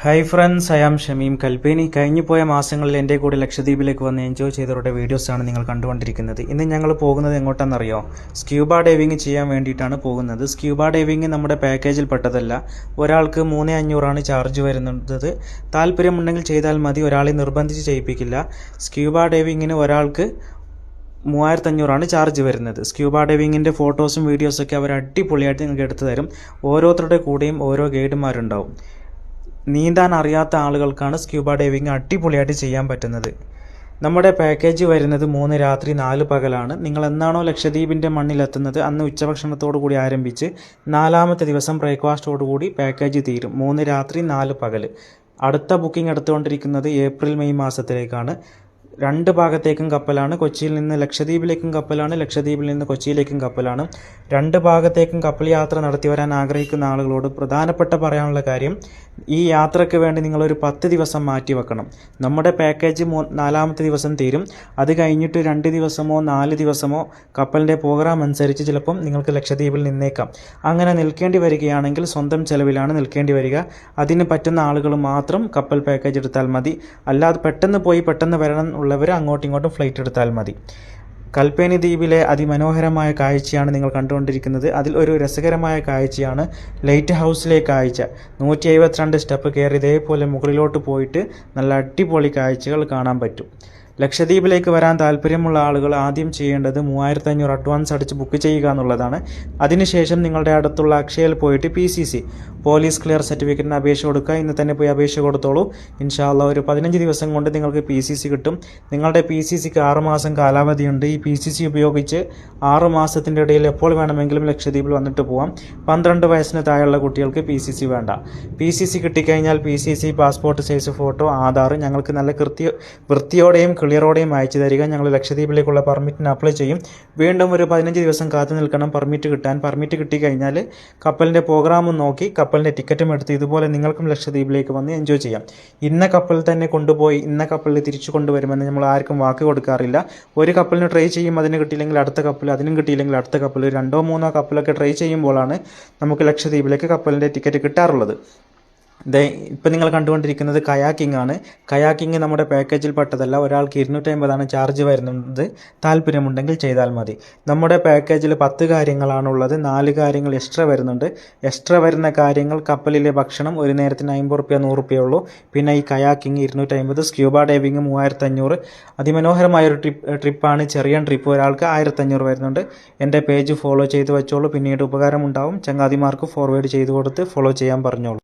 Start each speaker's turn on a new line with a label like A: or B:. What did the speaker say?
A: Hi friends, I am Shameem Kalpeni. കഴിഞ്ഞുപോയ മാസങ്ങളിൽ എൻ്റെ കൂടെ ലക്ഷദ്വീപിലേക്ക് വന്ന് എൻജോയ് ചെയ്തവരുടെ വീഡിയോസാണ് നിങ്ങൾ കണ്ടുകൊണ്ടിരിക്കുന്നത്. ഇന്ന് ഞങ്ങൾ പോകുന്നത് എങ്ങോട്ടാണെന്നറിയോ? സ്ക്യൂബ ഡൈവിങ് ചെയ്യാൻ വേണ്ടിയിട്ടാണ് പോകുന്നത്. സ്ക്യൂബ ഡൈവിങ് നമ്മുടെ പാക്കേജിൽ പെട്ടതല്ല. ഒരാൾക്ക് 3500 ചാർജ് വരുന്നത്. താല്പര്യമുണ്ടെങ്കിൽ ചെയ്താൽ മതി, ഒരാളെ നിർബന്ധിച്ച് ചെയ്യിപ്പിക്കില്ല. സ്ക്യൂബ ഡൈവിങ്ങിന് ഒരാൾക്ക് 3500 ചാർജ് വരുന്നത്. സ്ക്യൂബ ഡൈവിങ്ങിൻ്റെ ഫോട്ടോസും വീഡിയോസൊക്കെ അവർ അടിപൊളിയായിട്ട് നിങ്ങൾക്ക് എടുത്തു തരും. ഓരോരുത്തരുടെ കൂടെയും ഓരോ ഗൈഡുമാരുണ്ടാവും. നീന്താൻ അറിയാത്ത ആളുകൾക്കാണ് സ്ക്യൂബ ഡൈവിങ് അടിപൊളിയായിട്ട് ചെയ്യാൻ പറ്റുന്നത്. നമ്മുടെ പാക്കേജ് വരുന്നത് 3 രാത്രി 4 പകലാണ്. നിങ്ങൾ എന്നാണോ ലക്ഷദ്വീപിൻ്റെ മണ്ണിലെത്തുന്നത് അന്ന് ഉച്ചഭക്ഷണത്തോടു കൂടി ആരംഭിച്ച് 4ാമത്തെ ദിവസം ബ്രേക്ക്ഫാസ്റ്റോടു കൂടി പാക്കേജ് തീരും. 3 രാത്രി 4 പകൽ. അടുത്ത ബുക്കിംഗ് എടുത്തുകൊണ്ടിരിക്കുന്നത് ഏപ്രിൽ മെയ് മാസത്തിലേക്കാണ്. 2 ഭാഗത്തേക്കും കപ്പലാണ്. കൊച്ചിയിൽ നിന്ന് ലക്ഷദ്വീപിലേക്കും കപ്പലാണ്, ലക്ഷദ്വീപിൽ നിന്ന് കൊച്ചിയിലേക്കും കപ്പലാണ്. 2 ഭാഗത്തേക്കും കപ്പൽ യാത്ര നടത്തി വരാൻ ആഗ്രഹിക്കുന്ന ആളുകളോട് പ്രധാനപ്പെട്ട പറയാനുള്ള കാര്യം, ഈ യാത്രയ്ക്ക് വേണ്ടി നിങ്ങളൊരു 10 ദിവസം മാറ്റി വെക്കണം. നമ്മുടെ പാക്കേജ് 4ാമത്തെ ദിവസം തീരും. അത് കഴിഞ്ഞിട്ട് 2 ദിവസമോ 4 ദിവസമോ കപ്പലിൻ്റെ പ്രോഗ്രാം അനുസരിച്ച് ചിലപ്പം നിങ്ങൾക്ക് ലക്ഷദ്വീപിൽ നിന്നേക്കാം. അങ്ങനെ നിൽക്കേണ്ടി വരികയാണെങ്കിൽ സ്വന്തം ചെലവിലാണ് നിൽക്കേണ്ടി വരിക. അതിന് പറ്റുന്ന ആളുകൾ മാത്രം കപ്പൽ പാക്കേജ് എടുത്താൽ മതി. അല്ലാതെ പെട്ടെന്ന് പോയി പെട്ടെന്ന് വരണം ഉള്ളവർ അങ്ങോട്ടും ഇങ്ങോട്ടും ഫ്ലൈറ്റ് എടുത്താൽ മതി. കൽപ്പേനി ദ്വീപിലെ അതിമനോഹരമായ കാഴ്ചയാണ് നിങ്ങൾ കണ്ടുകൊണ്ടിരിക്കുന്നത്. അതിൽ ഒരു രസകരമായ കാഴ്ചയാണ് ലൈറ്റ് ഹൗസിലെ കാഴ്ച. 172 സ്റ്റെപ്പ് കയറി ഇതേപോലെ മുകളിലോട്ട് പോയിട്ട് നല്ല അടിപൊളി കാഴ്ചകൾ കാണാൻ പറ്റും. ലക്ഷദ്വീപിലേക്ക് വരാൻ താല്പര്യമുള്ള ആളുകൾ ആദ്യം ചെയ്യേണ്ടത് 3500 അഡ്വാൻസ് അടിച്ച് ബുക്ക് ചെയ്യുക എന്നുള്ളതാണ്. അതിനുശേഷം നിങ്ങളുടെ അടുത്തുള്ള അക്ഷയയിൽ പോയിട്ട് PCC പോലീസ് ക്ലിയർ സർട്ടിഫിക്കറ്റിന് അപേക്ഷ കൊടുക്കുക. ഇന്ന് തന്നെ പോയി അപേക്ഷ കൊടുത്തോളൂ. ഇൻഷാ അല്ലാഹ് ഒരു 15 ദിവസം കൊണ്ട് നിങ്ങൾക്ക് PCC കിട്ടും. നിങ്ങളുടെ PCCക്ക് 6 മാസം കാലാവധിയുണ്ട്. ഈ PCC ഉപയോഗിച്ച് 6 മാസത്തിൻ്റെ ഇടയിൽ എപ്പോൾ വേണമെങ്കിലും ലക്ഷദ്വീപിൽ വന്നിട്ട് പോവാം. 12 വയസ്സിന് താഴെയുള്ള കുട്ടികൾക്ക് PCC വേണ്ട. PCC കിട്ടിക്കഴിഞ്ഞാൽ PCC passport size photo, Aadhaar ഞങ്ങൾക്ക് നല്ല വൃത്തിയോടെയും ക്ലിയറോടെയും അയച്ചു തരിക. ഞങ്ങൾ ലക്ഷദ്വീപിലേക്കുള്ള പെർമിറ്റിന് അപ്ലൈ ചെയ്യും. വീണ്ടും ഒരു 15 ദിവസം കാത്തു നിൽക്കണം പെർമിറ്റ് കിട്ടാൻ. പെർമിറ്റ് കിട്ടിക്കഴിഞ്ഞാൽ കപ്പലിൻ്റെ പ്രോഗ്രാമും നോക്കി കപ്പലിൻ്റെ ടിക്കറ്റും എടുത്ത് ഇതുപോലെ നിങ്ങൾക്കും ലക്ഷദ്വീപിലേക്ക് വന്ന് എൻജോയ് ചെയ്യാം. ഇന്ന കപ്പലിൽ തന്നെ കൊണ്ടുപോയി ഇന്ന കപ്പലിൽ തിരിച്ചു കൊണ്ടുവരുമെന്ന് നമ്മൾ ആർക്കും വാക്ക് കൊടുക്കാറില്ല. ഒരു കപ്പലിന് ട്രൈ ചെയ്യും, അതിന് കിട്ടിയില്ലെങ്കിൽ അടുത്ത കപ്പൽ, അതിനും കിട്ടിയില്ലെങ്കിൽ അടുത്ത കപ്പൽ, 2 3 കപ്പലൊക്കെ ട്രൈ ചെയ്യുമ്പോഴാണ് നമുക്ക് ലക്ഷദ്വീപിലേക്ക് കപ്പലിൻ്റെ ടിക്കറ്റ് കിട്ടാറുള്ളത്. ഇപ്പം നിങ്ങൾ കണ്ടുകൊണ്ടിരിക്കുന്നത് കയാക്കിംഗ് ആണ്. കയാക്കിംഗ് നമ്മുടെ പാക്കേജിൽ പെട്ടതല്ല. ഒരാൾക്ക് 250 ചാർജ് വരുന്നത്. താല്പര്യമുണ്ടെങ്കിൽ ചെയ്താൽ മതി. നമ്മുടെ പാക്കേജിൽ 10 കാര്യങ്ങളാണുള്ളത്. 4 കാര്യങ്ങൾ എക്സ്ട്രാ വരുന്നുണ്ട്. എക്സ്ട്രാ വരുന്ന കാര്യങ്ങൾ കപ്പലിലെ ഭക്ഷണം ഒരു നേരത്തിന് 50 റുപ്യ 100 റുപ്യ ഉള്ളൂ. പിന്നെ ഈ കയാക്കിംഗ് 250, സ്ക്യൂബ ഡൈവിങ് 3500. അതിമനോഹരമായൊരു ട്രിപ്പാണ്. ചെറിയ ട്രിപ്പ് ഒരാൾക്ക് 1500 വരുന്നുണ്ട്. എൻ്റെ പേജ് ഫോളോ ചെയ്ത് വെച്ചോളൂ. പിന്നീട് ഉപകാരമുണ്ടാവും. ചങ്ങാതിമാർക്ക് ഫോർവേഡ് ചെയ്ത് കൊടുത്ത് ഫോളോ ചെയ്യാൻ പറഞ്ഞോളൂ.